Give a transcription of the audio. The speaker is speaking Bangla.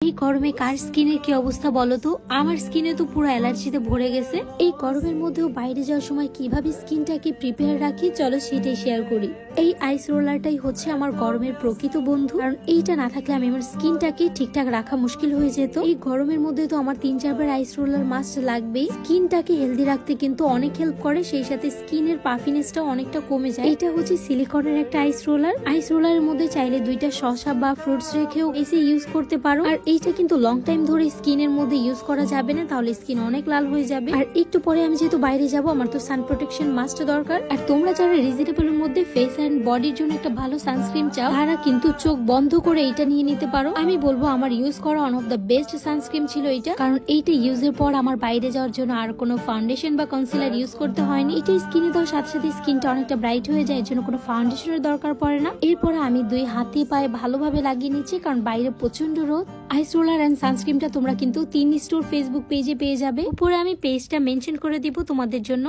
এই গরমে কার স্কিনের কি অবস্থা বলো তো? আমার স্কিনে তো পুরো অ্যালার্জিতে ভরে গেছে। এই গরমের মধ্যেও বাইরে যাওয়ার সময় কিভাবে স্কিনটাকে প্রিপেয়ার রাখি চলো সেটাই শেয়ার করি। এই আইস রোলারটাই হচ্ছে আমার গরমের প্রকৃত বন্ধু, কারণ এইটা না থাকলে আমি আমার স্কিনটাকে ঠিকঠাক রাখা মুশকিল হয়ে যেত। এই গরমের মধ্যে তো আমার 3-4 বার আইস রোলার মাস্ট লাগবেই। স্কিনটাকে হেলদি রাখতে কিন্তু অনেক হেল্প করে, সেই সাথে স্কিনের পাফিনেসটাও অনেকটা কমে যায়। এটা হচ্ছে সিলিকনের একটা আইস রোলার। আইস রোলারের মধ্যে চাইলে 2টা শসা বা ফ্রুটস রেখেও এসে ইউজ করতে পারো। আর এইটা কিন্তু লং টাইম ধরে স্কিনের মধ্যে ইউজ করা যাবে না, তাহলে স্কিন অনেক লাল হয়ে যাবে। আর একটু পরে আমি যেহেতু বাইরে যাব, আমার তো সান প্রোটেকশন মাস্ট দরকার। আর তোমরা যারা রিজনেবলের মধ্যে ফেস এন্ড বডির জন্য একটা ভালো সানস্ক্রিন চাও, তারা কিন্তু চোখ বন্ধ করে এটা নিয়ে নিতে পারো। আমি বলবো আমার ইউজ করা one of the best sunscreen ছিল এটা, কারণ এইটা ইউজের পর আমার বাইরে যাওয়ার জন্য আর কোনো ফাউন্ডেশন বা কনসিলার ইউজ করতে হয়নি। এটা স্কিনে দেওয়ার সাথে সাথে স্কিনটা অনেকটা ব্রাইট হয়ে যায়, এর জন্য কোনো ফাউন্ডেশনের দরকার পড়ে না। এরপরে আমি 2 হাতে পায়ে ভালোভাবে লাগিয়ে নিচ্ছি, কারণ বাইরে প্রচন্ড রোদ। আইস রোলার এন্ড সানস্ক্রিনটা তোমরা কিন্তু 3 স্টোর ফেসবুক পেজে পেয়ে যাবে। উপরে আমি পেজটা মেনশন করে দিব তোমাদের জন্য।